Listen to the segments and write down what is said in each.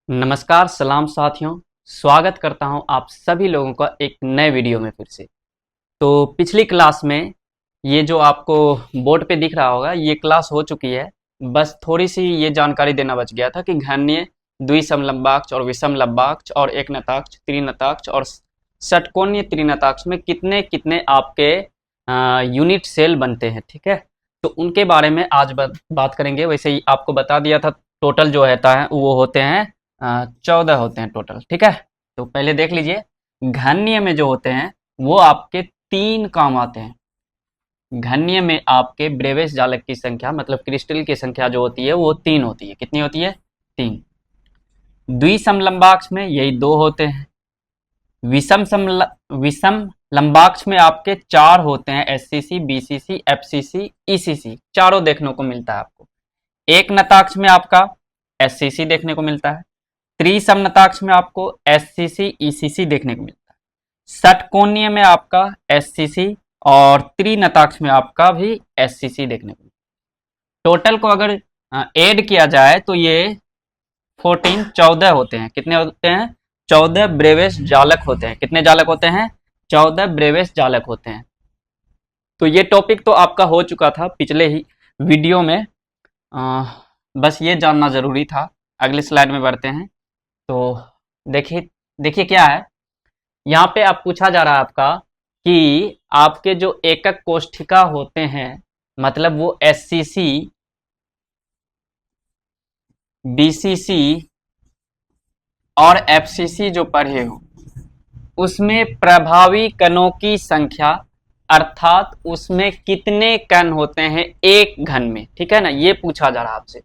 नमस्कार सलाम साथियों। स्वागत करता हूं आप सभी लोगों का एक नए वीडियो में फिर से। तो पिछली क्लास में ये जो आपको बोर्ड पे दिख रहा होगा ये क्लास हो चुकी है। बस थोड़ी सी ये जानकारी देना बच गया था कि घन्य द्विसमलंबाक्ष और विषमलंबाक्ष और एकनताक्ष त्रिनताक्ष और षटकोणीय त्रिनताक्ष में कितने कितने आपके यूनिट सेल बनते हैं। ठीक है, तो उनके बारे में आज बात करेंगे। वैसे ही आपको बता दिया था टोटल जो रहता है वो होते हैं 14 होते हैं टोटल। ठीक है, तो पहले देख लीजिए घन्य में जो होते हैं वो आपके 3 काम आते हैं। घन्य में आपके ब्रेविस जालक की संख्या मतलब क्रिस्टल की संख्या जो होती है वो 3 होती है। कितनी होती है? 3। द्विसमलंबाक्ष में यही 2 होते हैं। विषम लंबाक्ष में आपके 4 होते हैं, एससीसी, बीसीसी, एफसीसी, ईसीसी, चारों देखने को मिलता है आपको। एक नताक्ष में आपका एससीसी देखने को मिलता है। त्रिसमनताक्ष में आपको एससीसी, ईसीसी देखने को मिलता है। षटकोणीय में आपका एससीसी और त्रिनताक्ष में आपका भी एससीसी देखने को मिलता है। टोटल को अगर ऐड किया जाए तो ये 14 होते हैं। कितने होते हैं? 14 ब्रेविस जालक होते हैं। कितने जालक होते हैं? 14 ब्रेविस जालक होते हैं। तो ये टॉपिक तो आपका हो चुका था पिछले ही वीडियो में। बस ये जानना जरूरी था। अगले स्लाइड में बढ़ते हैं। तो देखिए देखिए क्या है यहाँ पे। आप पूछा जा रहा है आपका कि आपके जो एकक कोष्ठिका होते हैं मतलब वो एससीसी, बीसीसी और एफसीसी जो पढ़े हो उसमें प्रभावी कणों की संख्या अर्थात उसमें कितने कण होते हैं एक घन में। ठीक है ना, ये पूछा जा रहा है आपसे।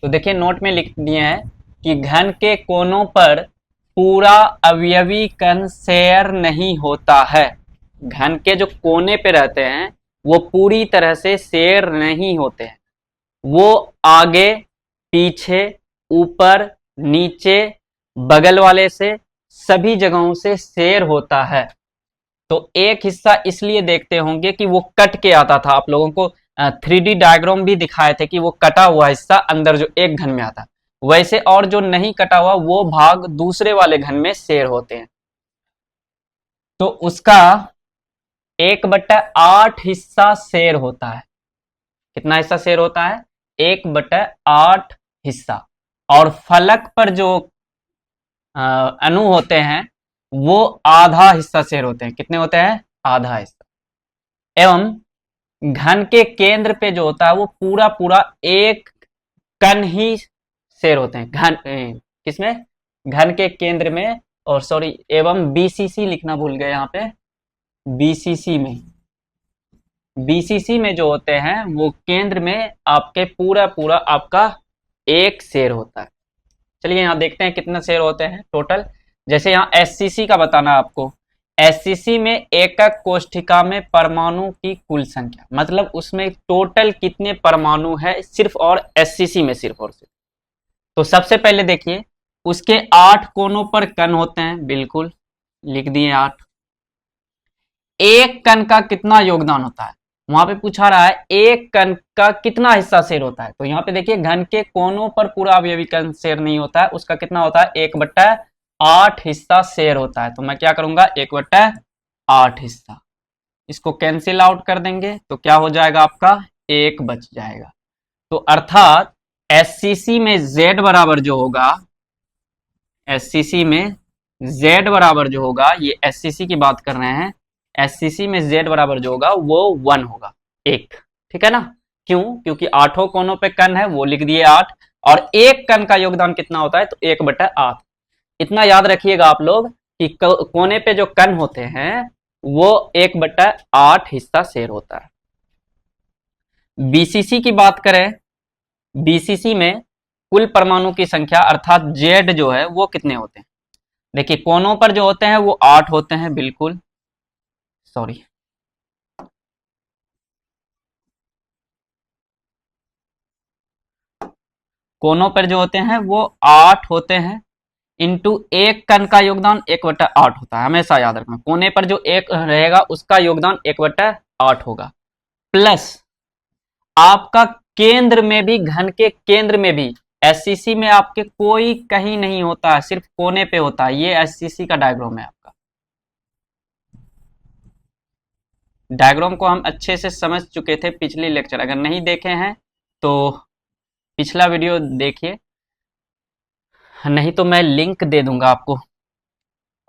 तो देखिए नोट में लिख दिए हैं कि घन के कोनों पर पूरा अवयवी कण शेयर नहीं होता है। घन के जो कोने पे रहते हैं वो पूरी तरह से शेयर नहीं होते हैं। वो आगे पीछे ऊपर नीचे बगल वाले से सभी जगहों से शेयर होता है। तो एक हिस्सा इसलिए देखते होंगे कि वो कट के आता था। आप लोगों को 3D डायग्राम भी दिखाए थे कि वो कटा हुआ हिस्सा अंदर जो एक घन में आता है वैसे, और जो नहीं कटा हुआ वो भाग दूसरे वाले घन में शेयर होते हैं। तो उसका 1/8 हिस्सा शेयर होता है। कितना हिस्सा शेयर होता है? 1/8 हिस्सा। और फलक पर जो अणु होते हैं वो आधा हिस्सा शेयर होते हैं। कितने होते हैं? आधा हिस्सा। एवं घन के केंद्र पे जो होता है वो पूरा पूरा एक कण ही शेयर होते हैं। घन किसमें? घन के केंद्र में। और सॉरी, एवं बीसीसी लिखना भूल गए यहाँ पे। बीसीसी में जो होते हैं वो केंद्र में आपके पूरा पूरा आपका एक शेयर होता है। चलिए यहाँ देखते हैं कितने शेयर होते हैं टोटल। जैसे यहाँ एससीसी का बताना है आपको। एससीसी में एकक कोष्ठिका में परमाणु की कुल संख्या मतलब उसमें टोटल कितने परमाणु है सिर्फ और एससीसी में सिर्फ और सिर्फ। तो सबसे पहले देखिए उसके 8 कोनों पर कण होते हैं। बिल्कुल लिख दिए 8। एक कण का कितना योगदान होता है वहां पे पूछा रहा है। एक कण का कितना हिस्सा शेयर होता है? तो यहाँ पे देखिए घन के कोनों पर पूरा अवयवी कण शेयर नहीं होता है। उसका कितना होता है? 1/8 हिस्सा शेयर होता है। तो मैं क्या करूंगा? 1/8 हिस्सा। इसको कैंसिल आउट कर देंगे तो क्या हो जाएगा आपका? 1 बच जाएगा। तो अर्थात एससीसी में z बराबर जो होगा, एससीसी में z बराबर जो होगा, ये एससीसी की बात कर रहे हैं, एससीसी में z बराबर जो होगा वो 1 होगा, 1। ठीक है ना? क्यों? क्योंकि 8 कोनों पे कण है वो लिख दिए 8 और एक कण का योगदान कितना होता है? तो 1/8। इतना याद रखिएगा आप लोग कि कोने पे जो कण होते हैं वो 1/8 हिस्सा शेयर होता है। बीसीसी की बात करें, बीसीसी में कुल परमाणु की संख्या अर्थात जेड जो है वो कितने होते हैं? देखिए कोनों पर जो होते हैं वो 8 होते हैं। बिल्कुल सॉरी, कोनों पर जो होते हैं वो 8 होते हैं इंटू एक कण का योगदान 1/8 होता है। हमेशा याद रखना कोने पर जो एक रहेगा उसका योगदान 1/8 होगा। प्लस आपका केंद्र में भी, घन के केंद्र में भी एससीसी में आपके कोई कहीं नहीं होता है, सिर्फ कोने पे होता है। ये एससीसी का डायग्राम है आपका। डायग्राम को हम अच्छे से समझ चुके थे पिछले लेक्चर, अगर नहीं देखे हैं तो पिछला वीडियो देखिए, नहीं तो मैं लिंक दे दूंगा आपको।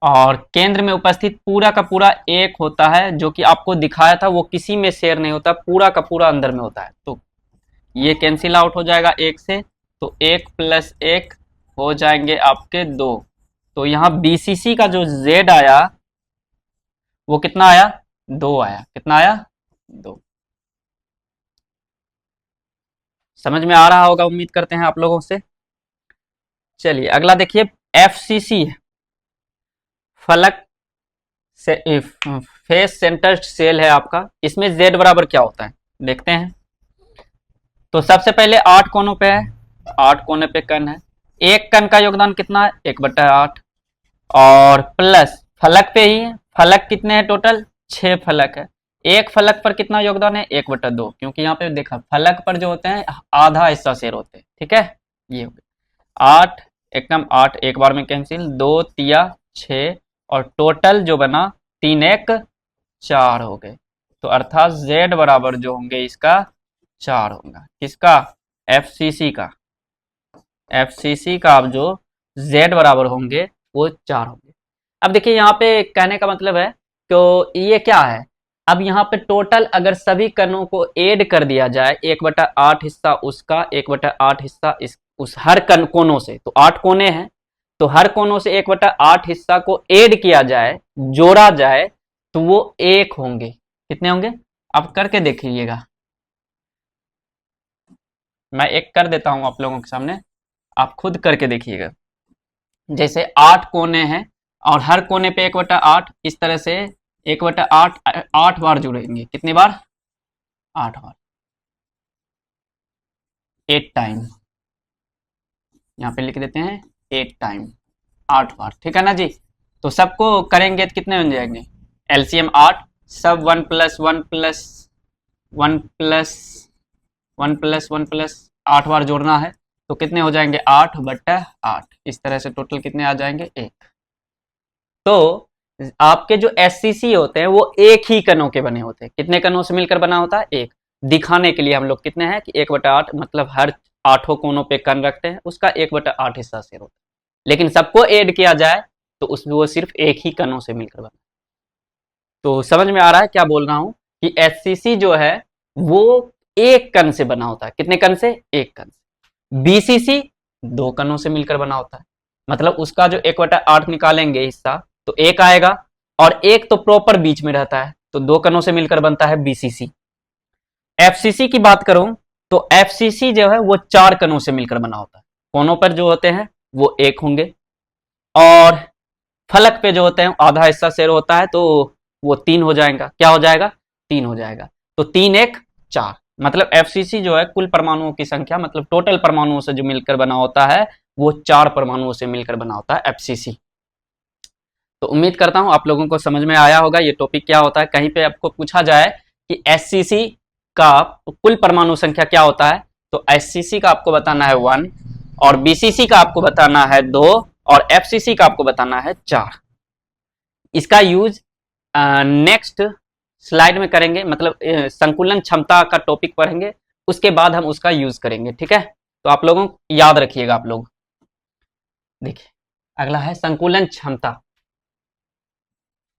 और केंद्र में उपस्थित पूरा का पूरा एक होता है, जो कि आपको दिखाया था, वो किसी में शेयर नहीं होता, पूरा का पूरा अंदर में होता है। तो ये कैंसिल आउट हो जाएगा एक से, तो एक प्लस एक हो जाएंगे आपके दो। तो यहाँ बीसीसी का जो जेड आया वो कितना आया, दो आया। कितना आया, दो। समझ में आ रहा होगा, उम्मीद करते हैं आप लोगों से। चलिए अगला देखिए, एफसीसी फलक से फेस सेंटर सेल है आपका। इसमें जेड बराबर क्या होता है देखते हैं। तो सबसे पहले 8 कोनों पे है, 8 कोने पे कण है। एक कण का योगदान कितना है, 1/8। और प्लस फलक पे ही है, फलक कितने हैं टोटल, 6 फलक है। एक फलक पर कितना योगदान है, 1/2, क्योंकि यहाँ पे देखा फलक पर जो होते हैं आधा हिस्सा शेयर होते हैं। ठीक है, ये हो गया 8, एकदम 8 एक बार में कैंसिल, 2 तिया 6, और टोटल जो बना 3 1 4 हो गए। तो अर्थात z बराबर जो होंगे इसका 4 होगा। किसका, एफसीसी का। एफसीसी का अब जो z बराबर होंगे वो 4 होंगे। अब देखिए यहाँ पे कहने का मतलब है, तो ये क्या है, अब यहाँ पे टोटल अगर सभी कणों को ऐड कर दिया जाए, 1/8 हिस्सा उसका, 1/8 हिस्सा इस उस हर कण कोनों से, तो 8 कोने हैं, तो हर कोनों से 1/8 हिस्सा को ऐड किया जाए, जोड़ा जाए, तो वो 1 होंगे। कितने होंगे, आप करके देखिएगा। मैं एक कर देता हूं आप लोगों के सामने, आप खुद करके देखिएगा। जैसे 8 कोने हैं और हर कोने पे 1/8, इस तरह से 1/8 8 बार जुड़ेंगे। कितनी बार, 8 बार, 8 टाइम। यहाँ पे लिख देते हैं 8 टाइम, 8 बार। ठीक है ना जी। तो सबको करेंगे तो कितने बन जाएंगे, एलसीएम 8, सब 1 plus 1 plus 1 plus 1 plus 1 plus 8 बार जोड़ना है, तो कितने हो जाएंगे, 8/8। इस तरह से टोटल कितने आ जाएंगे, 1। तो आपके जो एससीसी होते हैं वो एक ही कणों के बने होते हैं। कितने कणों से मिलकर बना होता है, एक। दिखाने के लिए हम लोग कितने हैं कि 1/8, मतलब हर 8 कोनों पे कण रखते हैं, उसका 1/8 हिस्सा शेयर होता है। लेकिन सबको ऐड किया जाए तो उसमें वो सिर्फ एक ही कणों से मिलकर बना। तो समझ में आ रहा है क्या बोल रहा हूं, कि एससीसी जो है वो एक कण से बना होता है। कितने कण से, एक कण से। बीसीसी 2 कणों से मिलकर बना होता है, मतलब उसका जो 1/8 निकालेंगे हिस्सा, तो एक आएगा, और एक तो प्रॉपर बीच में रहता है, तो 2 कणों से मिलकर बनता है बीसीसी। एफसीसी की बात करूं तो एफसीसी जो है वो 4 कणों से मिलकर बना होता है। कोनों पर जो होते हैं वो एक होंगे, और फलक पे जो होते हैं आधा हिस्सा शेयर होता है, तो वो 3 हो जाएगा। क्या हो जाएगा, 3 हो जाएगा। तो 3 1 4, मतलब एफसीसी जो है कुल परमाणुओं की संख्या, मतलब टोटल परमाणुओं से जो मिलकर बना होता है वो 4 परमाणुओं से मिलकर बना होता है एफसीसी। तो उम्मीद करता हूं आप लोगों को समझ में आया होगा ये टॉपिक क्या होता है। कहीं पे आपको पूछा जाए कि एससीसी का कुल परमाणु संख्या क्या होता है, तो एससीसी का आपको बताना है 1, और बीसीसी का आपको बताना है 2, और एफसीसी का आपको बताना है 4। इसका यूज नेक्स्ट स्लाइड में करेंगे, मतलब संकुलन क्षमता का टॉपिक पढ़ेंगे, उसके बाद हम उसका यूज करेंगे। ठीक है, तो आप लोगों को याद रखिएगा। आप लोग देखिए, अगला है संकुलन क्षमता।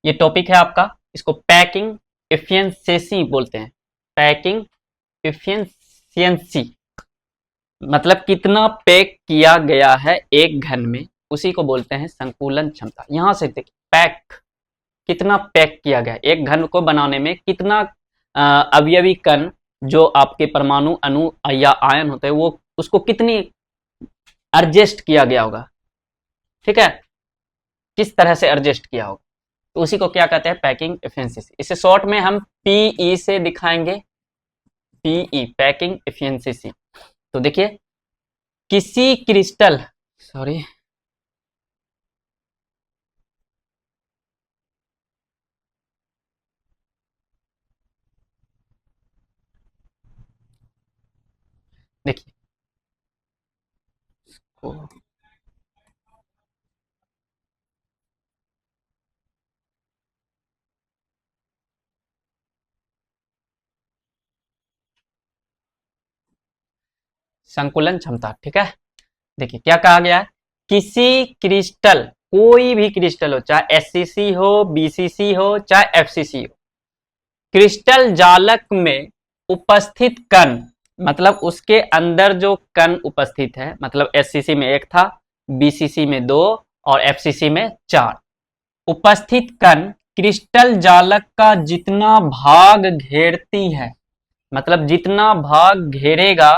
ये टॉपिक है आपका, इसको पैकिंग एफिशिएंसी बोलते हैं। पैकिंग एफिशिएंसी मतलब कितना पैक किया गया है एक घन में, उसी को बोलते हैं संकुलन क्षमता। यहां से देखिए, पैक, कितना पैक किया गया, एक घन को बनाने में कितना अवयवी कण, जो आपके परमाणु अणु या आयन होते हैं, वो उसको कितनी एडजस्ट किया गया होगा। ठीक है, किस तरह से एडजस्ट किया होगा, तो उसी को क्या कहते हैं, पैकिंग एफिशिएंसी। इसे शॉर्ट में हम पीई से दिखाएंगे, पीई पैकिंग एफिशिएंसी। तो देखिए, किसी क्रिस्टल, सॉरी, देखिए संकुलन क्षमता, ठीक है। देखिए क्या कहा गया है, किसी क्रिस्टल, कोई भी क्रिस्टल हो, चाहे एससीसी हो, बीसीसी हो, चाहे एफसीसी हो, क्रिस्टल जालक में उपस्थित कण, मतलब उसके अंदर जो कण उपस्थित है, मतलब एससीसी में एक था, बीसीसी में दो और एफसीसी में चार, उपस्थित कण क्रिस्टल जालक का जितना भाग घेरती है, मतलब जितना भाग घेरेगा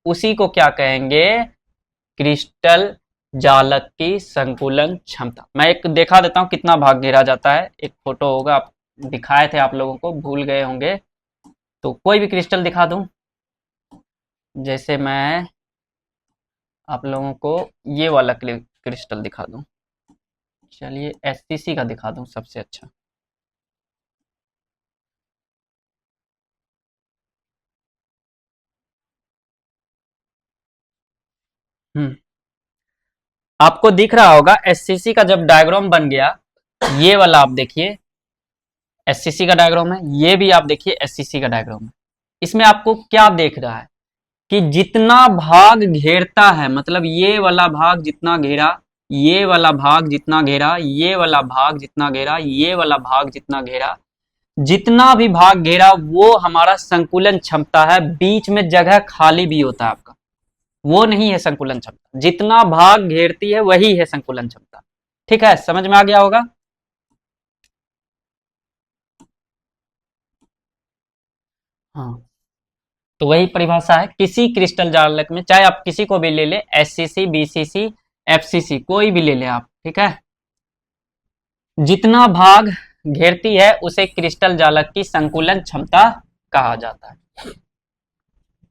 उसी को क्या कहेंगे, क्रिस्टल जालक की संकुलन क्षमता। मैं एक दिखा देता हूं कितना भाग घेरा जाता है, एक फोटो होगा, आप दिखाए थे आप लोगों को, भूल गए होंगे, तो कोई भी क्रिस्टल दिखा दूं, जैसे मैं आप लोगों को ये वाला क्रिस्टल दिखा दूं, चलिए एससीसी का दिखा दूं सबसे अच्छा। हम्म, आपको दिख रहा होगा एससीसी का जब डायग्राम बन गया, ये वाला आप देखिए एससीसी का डायग्राम है, ये भी आप देखिए एससीसी का डायग्राम है। इसमें आपको क्या देख रहा है कि जितना भाग घेरता है, मतलब ये वाला भाग जितना घेरा, ये वाला भाग जितना घेरा, ये वाला भाग जितना घेरा, ये वाला भाग जितना घेरा, जितना भी भाग घेरा वो हमारा संकुलन क्षमता है। बीच में जगह खाली भी होता है आपका, वो नहीं है संकुलन क्षमता, जितना भाग घेरती है वही है संकुलन क्षमता। ठीक है, समझ में आ गया होगा। हाँ, तो वही परिभाषा है, किसी क्रिस्टल जालक में, चाहे आप किसी को भी ले ले, एससीसी, बीसीसी, एफसीसी, कोई भी ले ले आप, ठीक है, जितना भाग घेरती है उसे क्रिस्टल जालक की संकुलन क्षमता कहा जाता है।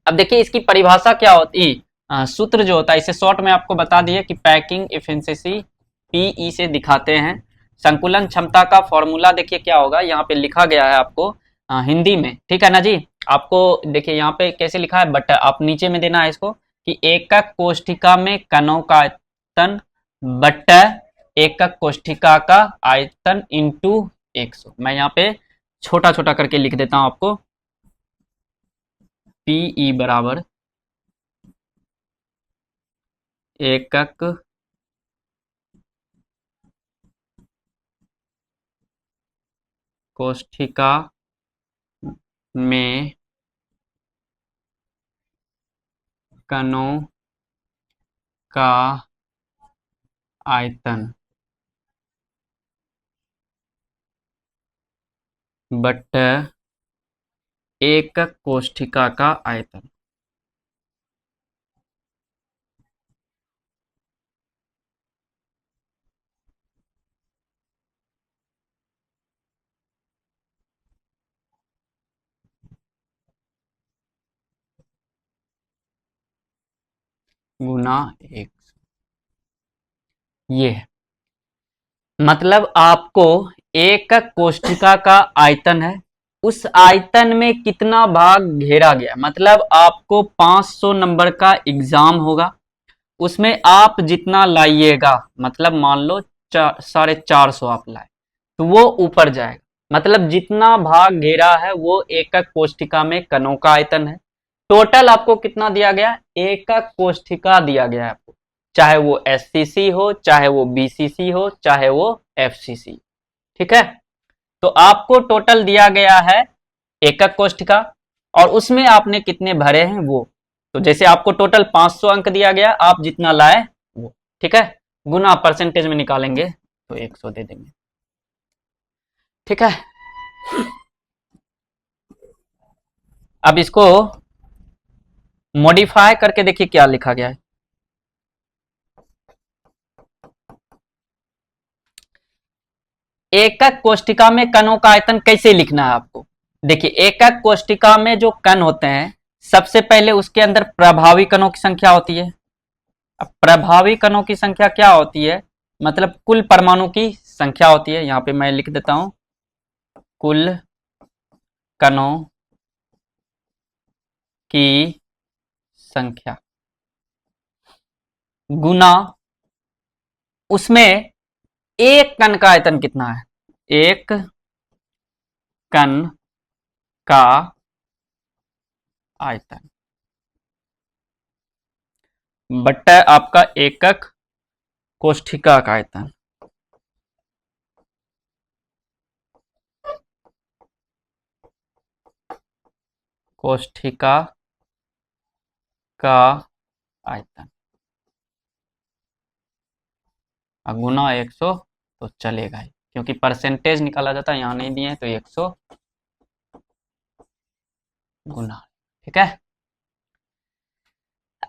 अब देखिए इसकी परिभाषा क्या होती, सूत्र जो होता है, इसे शॉर्ट में आपको बता दिए कि पैकिंग इफिशिएंसी पीई से दिखाते हैं। संकुलन क्षमता का फॉर्मूला देखिए क्या होगा, यहाँ पे लिखा गया है आपको हिंदी में, ठीक है ना जी। आपको देखिए यहाँ पे कैसे लिखा है, बट आप नीचे में देना है इसको कि एकक कोष्ठिका में कणों का आयतन बट्टा एकक कोष्ठिका का आयतन इंटू 100। मैं यहाँ पे छोटा छोटा करके लिख देता हूँ आपको, पीई बराबर एकक कोष्ठिका में कणों का आयतन बट्टा एकक कोष्ठिका का आयतन। गुना 100, ये है, मतलब आपको एकक कोष्ठिका का आयतन है, उस आयतन में कितना भाग घेरा गया, मतलब आपको 500 नंबर का एग्जाम होगा, उसमें आप जितना लाइएगा, मतलब मान लो 450 आप लाए, तो वो ऊपर जाएगा, मतलब जितना भाग घेरा है वो एकक कोष्ठिका में कणों का आयतन है। टोटल आपको कितना दिया गया, एकक कोष्ठिका दिया गया है आपको, चाहे वो एससीसी हो, चाहे वो बीसीसी हो, चाहे वो एफसीसी, ठीक है। तो आपको टोटल दिया गया है एकक कोष्ठिका, और उसमें आपने कितने भरे हैं वो, तो जैसे आपको टोटल 500 अंक दिया गया, आप जितना लाए वो, ठीक है, गुना परसेंटेज में निकालेंगे तो 100 दे देंगे, ठीक है। अब इसको मॉडिफाई करके देखिए क्या लिखा गया है, एकक कोष्ठिका में कणों का आयतन कैसे लिखना है आपको। देखिए एकक कोष्ठिका में जो कण होते हैं, सबसे पहले उसके अंदर प्रभावी कणों की संख्या होती है। अब प्रभावी कणों की संख्या क्या होती है, मतलब कुल परमाणु की संख्या होती है, यहां पे मैं लिख देता हूं कुल कणों की संख्या। गुना उसमें एक कण का आयतन कितना है, एक कण का आयतन बट्टा आपका एकक कोष्ठिका का आयतन। कोष्ठिका का आयतन गुना 100 तो चलेगा ही, क्योंकि परसेंटेज निकाला जाता है, यहां नहीं दिए तो 100 गुना। ठीक है,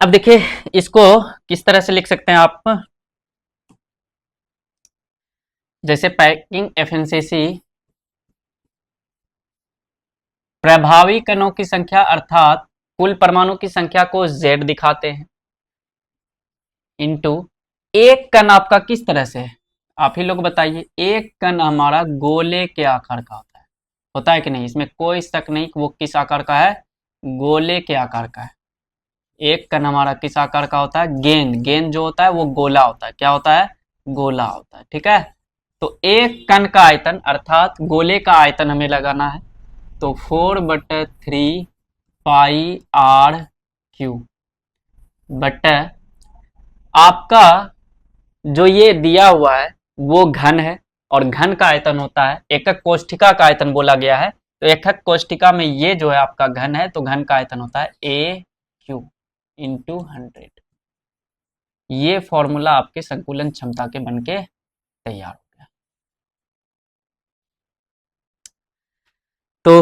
अब देखिए इसको किस तरह से लिख सकते हैं आप। जैसे पैकिंग एफिशिएंसी प्रभावी कणों की संख्या अर्थात कुल परमाणु की संख्या को Z दिखाते हैं, इनटू एक कण आपका किस तरह से है, आप ही लोग बताइए। एक कण हमारा गोले के आकार का होता है कि नहीं, इसमें कोई शक नहीं कि वो किस आकार का है, गोले के आकार का है। एक कण हमारा किस आकार का होता है, गेंद, गेंद जो होता है वो गोला होता है, क्या होता है, गोला होता है। ठीक है, तो एक कण का आयतन अर्थात गोले का आयतन हमें लगाना है, तो 4/3 पाई आर क्यू बटे आपका जो ये दिया हुआ है वो घन है, और घन का आयतन होता है, एकक कोष्ठिका का आयतन बोला गया है, तो एकक कोष्ठिका में ये जो है आपका घन है, तो घन का आयतन होता है ए क्यू इंटू 100। ये फॉर्मूला आपके संकुलन क्षमता के बन के तैयार हो गया। तो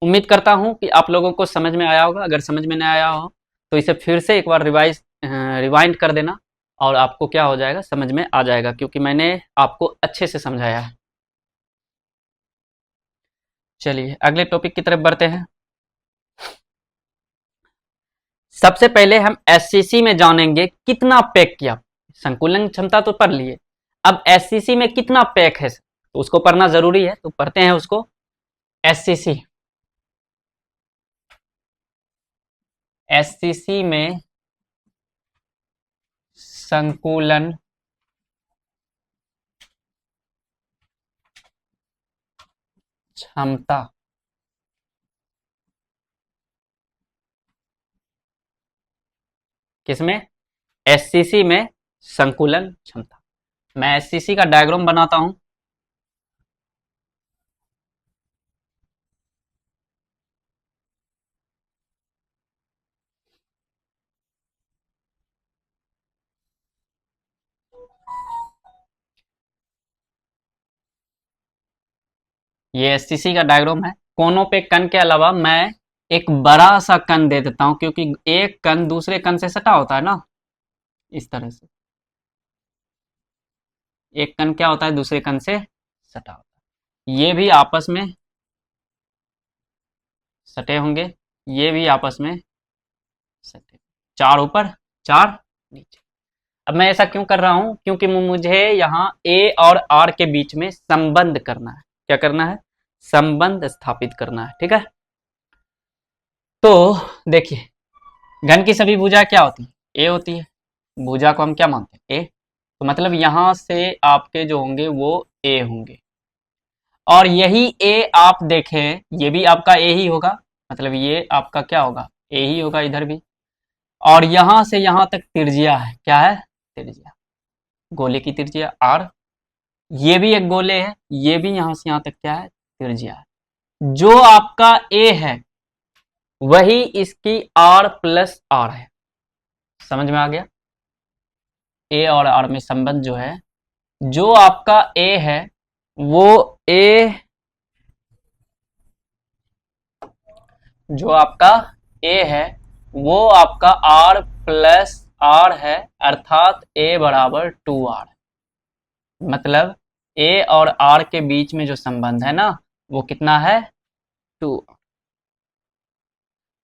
उम्मीद करता हूं कि आप लोगों को समझ में आया होगा। अगर समझ में नहीं आया हो तो इसे फिर से एक बार रिवाइंड कर देना, और आपको क्या हो जाएगा, समझ में आ जाएगा, क्योंकि मैंने आपको अच्छे से समझाया है। चलिए अगले टॉपिक की तरफ बढ़ते हैं। सबसे पहले हम एससीसी में जानेंगे कितना पैक किया। संकुलन क्षमता तो पढ़ लिए, अब एससीसी में कितना पैक है तो उसको पढ़ना जरूरी है, तो पढ़ते हैं उसको। एससीसी, एससीसी में संकुलन क्षमता किसमें, एससीसी में संकुलन क्षमता। मैं एससीसी का डायग्राम बनाता हूं। ये एससीसी का डायग्राम है। कोनों पे कण के अलावा मैं एक बड़ा सा कण दे देता हूं, क्योंकि एक कण दूसरे कण से सटा होता है ना, इस तरह से एक कण क्या होता है, दूसरे कण से सटा होता है। ये भी आपस में सटे होंगे, ये भी आपस में सटे, चार ऊपर चार नीचे। अब मैं ऐसा क्यों कर रहा हूं, क्योंकि मुझे यहाँ ए और आर के बीच में संबंध करना है। क्या करना है, संबंध स्थापित करना है। ठीक है, तो देखिए घन की सभी भुजा क्या होती है, ए होती है। भुजा को हम क्या मानते हैं, ए, तो मतलब यहां से आपके जो होंगे वो ए होंगे, और यही ए आप देखें ये भी आपका ए ही होगा, मतलब ये आपका क्या होगा, ए ही होगा इधर भी। और यहां से यहां तक त्रिज्या है, क्या है, त्रिज्या, गोले की त्रिज्या आर। ये भी एक गोले है, ये भी यहां से यहां तक क्या है, त्रिज्या है। जो आपका ए है वही इसकी आर प्लस आर है। समझ में आ गया, ए और आर में संबंध जो है, जो आपका ए है वो ए, जो आपका ए है वो आपका आर प्लस आर है, अर्थात ए बराबर 2r। मतलब ए और आर के बीच में जो संबंध है ना वो कितना है, 2।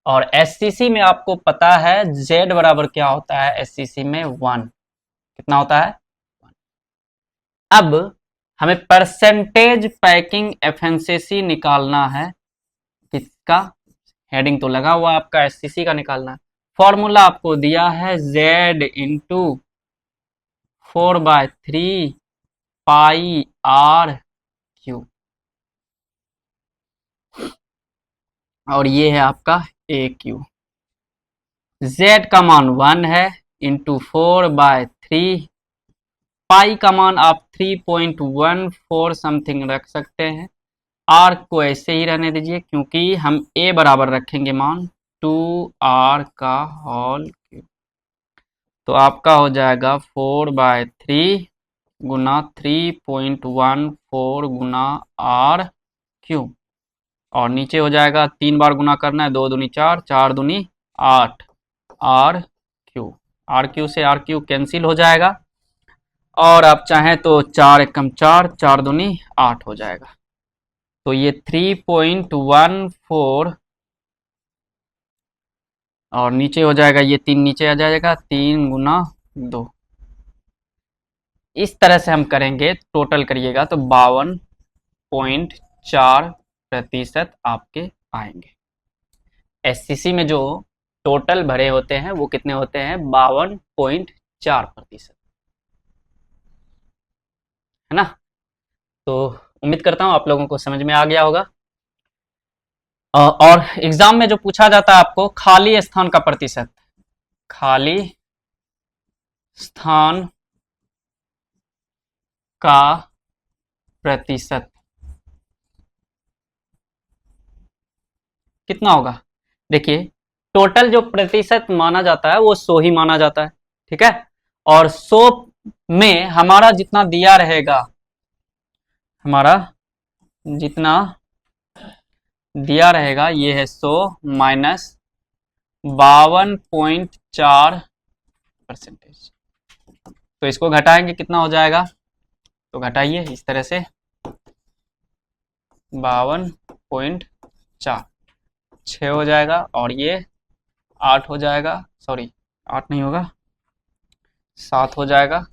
और एससीसी में आपको पता है z बराबर क्या होता है, एससीसी में 1 कितना होता है। अब हमें परसेंटेज पैकिंग एफिशिएंसी निकालना है, किसका, हेडिंग तो लगा हुआ आपका एससीसी का निकालना है। फॉर्मूला आपको दिया है z into 4/3 pi r cube, और ये है आपका ए क्यू। जेड का मान 1 है, इंटू 4/3 पाई का मान आप 3.14 समथिंग रख सकते हैं। आर को ऐसे ही रहने दीजिए क्योंकि हम ए बराबर रखेंगे मान 2r का होल क्यूब। तो आपका हो जाएगा 4/3 गुना 3.14 गुना आर क्यूब, और नीचे हो जाएगा 3 बार गुना करना है, 2 दूनी 4, 4 दूनी 8 आर क्यू। आर क्यू से आर क्यू कैंसिल हो जाएगा, और आप चाहें तो 4 एकम 4, 4 दूनी 8 हो जाएगा। तो ये 3.14 और नीचे हो जाएगा, ये 3 नीचे आ जाएगा, 3 गुना 2। इस तरह से हम करेंगे, टोटल करिएगा तो 52.4% आपके आएंगे। एससीसी में जो टोटल भरे होते हैं वो कितने होते हैं? 52.4%, है ना। तो उम्मीद करता हूं आप लोगों को समझ में आ गया होगा। और एग्जाम में जो पूछा जाता है आपको खाली स्थान का प्रतिशत, खाली स्थान का प्रतिशत कितना होगा? देखिए, टोटल जो प्रतिशत माना जाता है वो 100 ही माना जाता है, ठीक है। और 100 में हमारा जितना दिया रहेगा, हमारा जितना दिया रहेगा ये है 100 माइनस 52.4%। तो इसको घटाएंगे कितना हो जाएगा? तो घटाइए इस तरह से, 52.4 6 हो जाएगा, और ये 8 हो जाएगा, सॉरी 8 नहीं होगा, 7 हो जाएगा,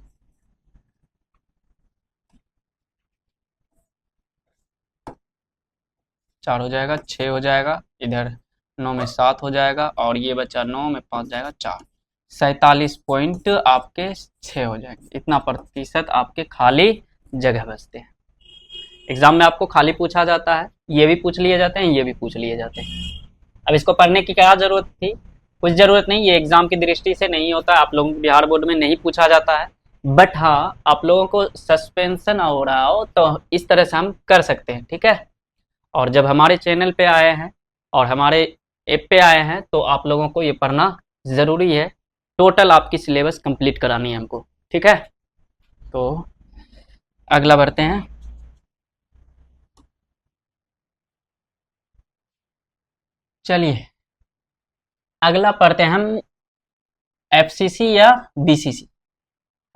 चार हो जाएगा, 6 हो जाएगा, इधर 9 में 7 हो जाएगा, और ये बचा 9 में 5 जाएगा 4, 47 पॉइंट आपके 6 हो जाएंगे। इतना प्रतिशत आपके खाली जगह बचते हैं। एग्जाम में आपको खाली पूछा जाता है, ये भी पूछ लिए जाते हैं, ये भी पूछ लिए जाते हैं। अब इसको पढ़ने की क्या जरूरत थी? कुछ जरूरत नहीं, ये एग्जाम की दृष्टि से नहीं होता, आप लोगों को बिहार बोर्ड में नहीं पूछा जाता है। बट हाँ, आप लोगों को सस्पेंशन हो रहा हो तो इस तरह से हम कर सकते हैं, ठीक है। और जब हमारे चैनल पे आए हैं और हमारे ऐप पे आए हैं तो आप लोगों को ये पढ़ना ज़रूरी है। टोटल आपकी सिलेबस कंप्लीट करानी है हमको, ठीक है। तो अगला बढ़ते हैं। चलिए अगला पढ़ते हैं हम, एफसीसी या बीसीसी।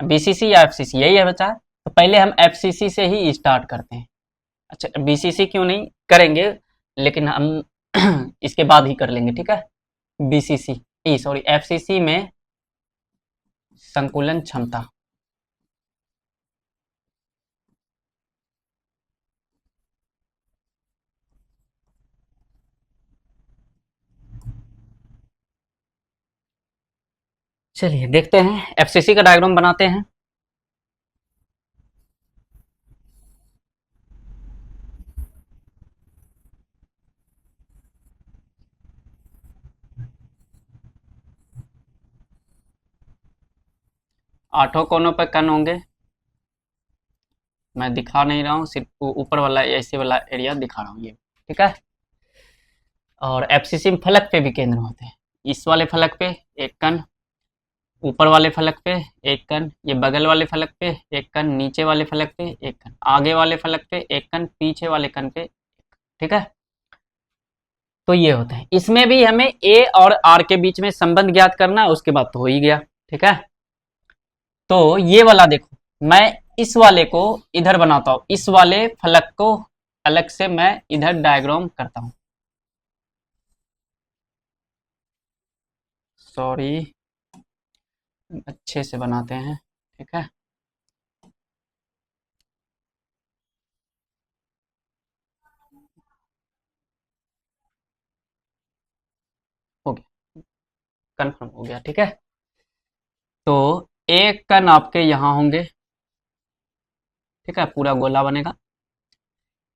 बीसीसी या एफसीसी यही है बच्चा। तो पहले हम एफसीसी से ही स्टार्ट करते हैं। अच्छा, बीसीसी क्यों नहीं करेंगे, लेकिन हम इसके बाद ही कर लेंगे, ठीक है। बीसीसी सॉरी एफसीसी में संकुलन क्षमता। चलिए देखते हैं, एफसीसी का डायग्राम बनाते हैं। आठों कोनों पर कण होंगे, मैं दिखा नहीं रहा हूँ, सिर्फ ऊपर वाला ऐसे वाला एरिया दिखा रहा हूँ ये, ठीक है। और एफसीसी में फलक पे भी केंद्र होते हैं। इस वाले फलक पे एक कण, ऊपर वाले फलक पे एक कण, ये बगल वाले फलक पे एक कण, नीचे वाले फलक पे एक कण, आगे वाले फलक पे एक कण, पीछे वाले कण पे, ठीक है। तो ये होते हैं। इसमें भी हमें ए और आर के बीच में संबंध ज्ञात करना है, उसके बाद तो हो ही गया, ठीक है। तो ये वाला देखो, मैं इस वाले को इधर बनाता हूं, इस वाले फलक को अलग से मैं इधर डायग्राम करता हूं, सॉरी अच्छे से बनाते हैं, ठीक है। हो गया, कंफर्म हो गया, ठीक है। तो एक कण आपके यहां होंगे, ठीक है, पूरा गोला बनेगा।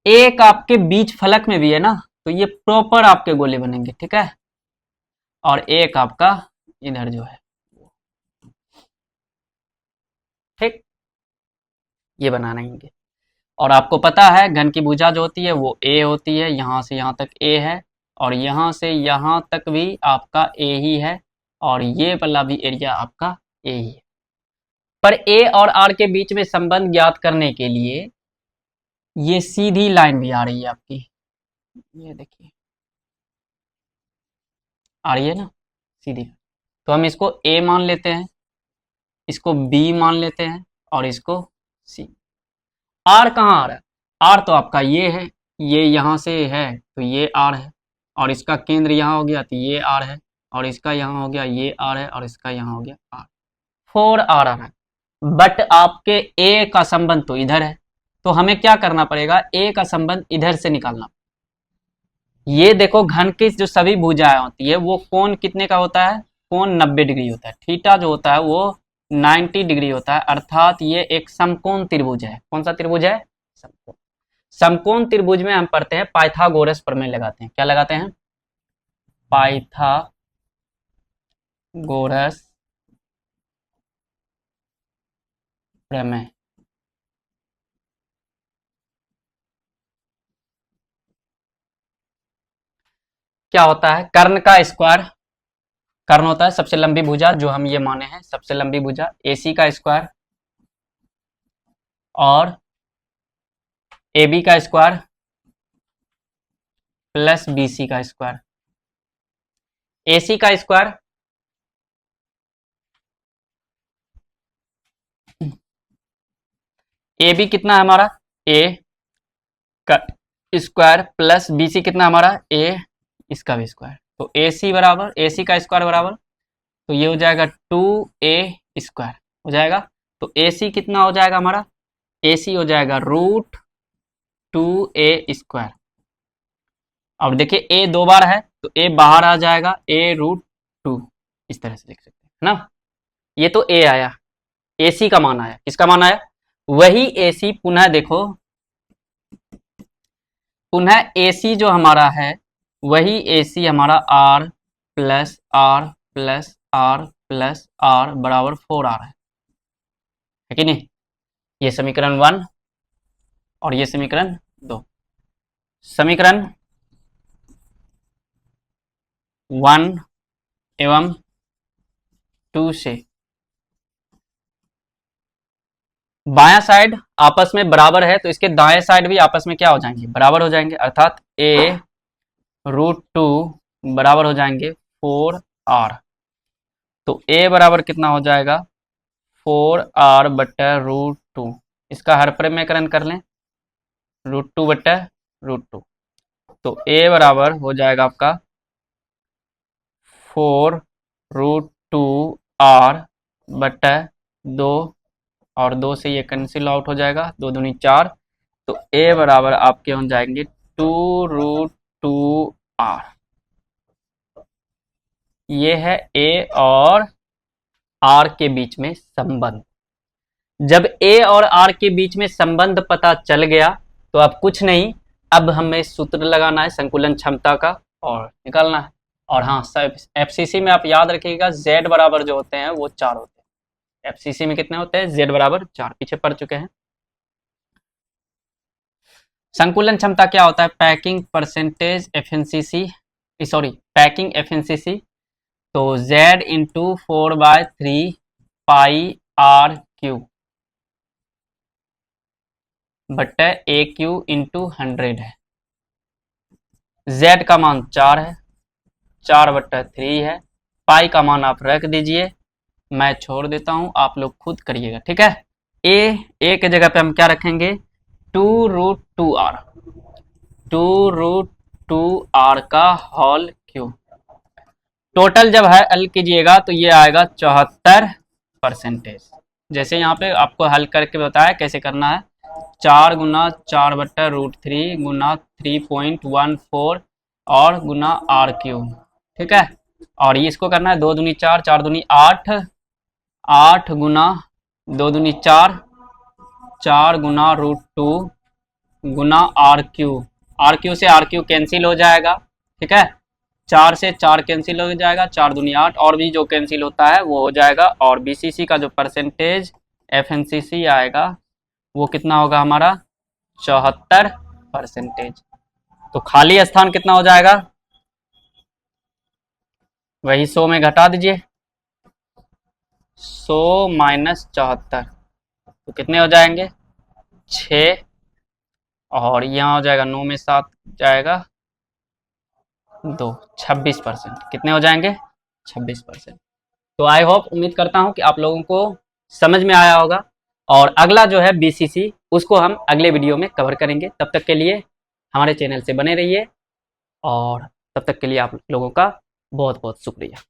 एक आपके बीच फलक में भी है ना, तो ये प्रॉपर आपके गोले बनेंगे, ठीक है। और एक आपका इधर जो है, ठीक, ये बना रहेंगे। और आपको पता है घन की भुजा जो होती है वो ए होती है, यहां से यहां तक ए है, और यहां से यहां तक भी आपका ए ही है, और ये वाला भी एरिया आपका ए ही है। पर ए और आर के बीच में संबंध ज्ञात करने के लिए ये सीधी लाइन भी आ रही है आपकी, ये देखिए आ रही है ना सीधी। तो हम इसको ए मान लेते हैं, इसको बी मान लेते हैं, और इसको सी। आर कहाँ आ रहा है? आर तो आपका ये है, ये यहाँ से है तो ये आर है, और इसका केंद्र यहाँ हो गया तो ये आर है, और इसका यहाँ हो गया ये आर है, और इसका यहाँ हो गया आर। 4 आर आ रहा है। बट आपके ए का संबंध तो इधर है, तो हमें क्या करना पड़ेगा, ए का संबंध इधर से निकालना। ये देखो घन की जो सभी भुजाएं होती है वो कोण कितने का होता है, कोण 90 डिग्री होता है। थीटा जो होता है वो 90 डिग्री होता है, अर्थात ये एक समकोण त्रिभुज है। कौन सा त्रिभुज है? समकोण। समकोण त्रिभुज में हम पढ़ते हैं पाइथागोरस प्रमेय लगाते हैं। क्या लगाते हैं? पाइथागोरस प्रमेय। क्या होता है? कर्ण का स्क्वायर, कर्ण होता है सबसे लंबी भुजा, जो हम ये माने हैं सबसे लंबी भुजा, AC का स्क्वायर और AB का स्क्वायर प्लस BC का स्क्वायर। AC का स्क्वायर AB कितना है हमारा, A का स्क्वायर प्लस BC कितना हमारा, A इसका भी स्क्वायर। तो AC बराबर, AC का स्क्वायर बराबर, तो ये हो जाएगा 2A स्क्वायर हो जाएगा। तो AC कितना हो जाएगा हमारा, AC हो जाएगा √2A स्क्वायर। अब देखिए A 2 बार है तो A बाहर आ जाएगा, A√2 इस तरह से लिख सकते हैं ना। ये तो A आया, AC का मान आया। किसका मान आया? वही AC पुनः देखो, पुनः AC जो हमारा है वही AC हमारा R plus R plus R plus R बराबर 4R है कि नहीं? ये समीकरण 1 और ये समीकरण 2। समीकरण 1 एवं 2 से बायां साइड आपस में बराबर है, तो इसके दाएं साइड भी आपस में क्या हो जाएंगे, बराबर हो जाएंगे, अर्थात A√2 बराबर हो जाएंगे 4R। तो A बराबर कितना हो जाएगा, 4R बटा √2। इसका हर परिमेयकरण कर लें, √2 बटा √2। तो A बराबर हो जाएगा आपका 4√2R बटा 2, और 2 से ये कैंसिल आउट हो जाएगा, 2 दूनी 4। तो A बराबर आपके हो जाएंगे 2√2R। ये है A और R के बीच में संबंध। जब A और R के बीच में संबंध पता चल गया तो अब कुछ नहीं, अब हमें सूत्र लगाना है संकुलन क्षमता का और निकालना है। और हाँ, FCC में आप याद रखिएगा Z बराबर जो होते हैं वो 4 होते हैं। FCC में कितने होते हैं? Z बराबर 4, पीछे पढ़ चुके हैं। संकुलन क्षमता क्या होता है? Packing percentage efficiency, sorry packing efficiency. तो Z इंटू 4/3 पाई R क्यू बट्टे AQ इंटू 100 है। Z का मान 4 है, 4/3 है, पाई का मान आप रख दीजिए, मैं छोड़ देता हूं, आप लोग खुद करिएगा, ठीक है। ए के जगह पे हम क्या रखेंगे, 2√2R, 2√2R का होल क्यूब। टोटल जब है हल कीजिएगा तो ये आएगा 74%। जैसे यहाँ पे आपको हल करके बताया कैसे करना है, 4 गुना 4/√3 गुना 3.14 और गुना R क्यूब, ठीक है। और ये इसको करना है 2 दूनी 4, 4 दूनी 8 8 गुना 2 दूनी 4, 4 गुना √2 गुना आर क्यू से आर क्यू कैंसिल हो जाएगा, ठीक है। 4 से 4 कैंसिल हो जाएगा, 4 दूनी 8, और भी जो कैंसिल होता है वो हो जाएगा। और बीसीसी का जो परसेंटेज एफएनसीसी आएगा वो कितना होगा हमारा 74%। तो खाली स्थान कितना हो जाएगा, वही 100 में घटा दीजिए, 100 माइनस 74 तो कितने हो जाएंगे 6, और यहाँ हो जाएगा 9 में 7 जाएगा 2, 26%। कितने हो जाएंगे 26%। तो आई होप, उम्मीद करता हूँ कि आप लोगों को समझ में आया होगा। और अगला जो है बीसीसी उसको हम अगले वीडियो में कवर करेंगे। तब तक के लिए हमारे चैनल से बने रहिए, और तब तक के लिए आप लोगों का बहुत बहुत शुक्रिया।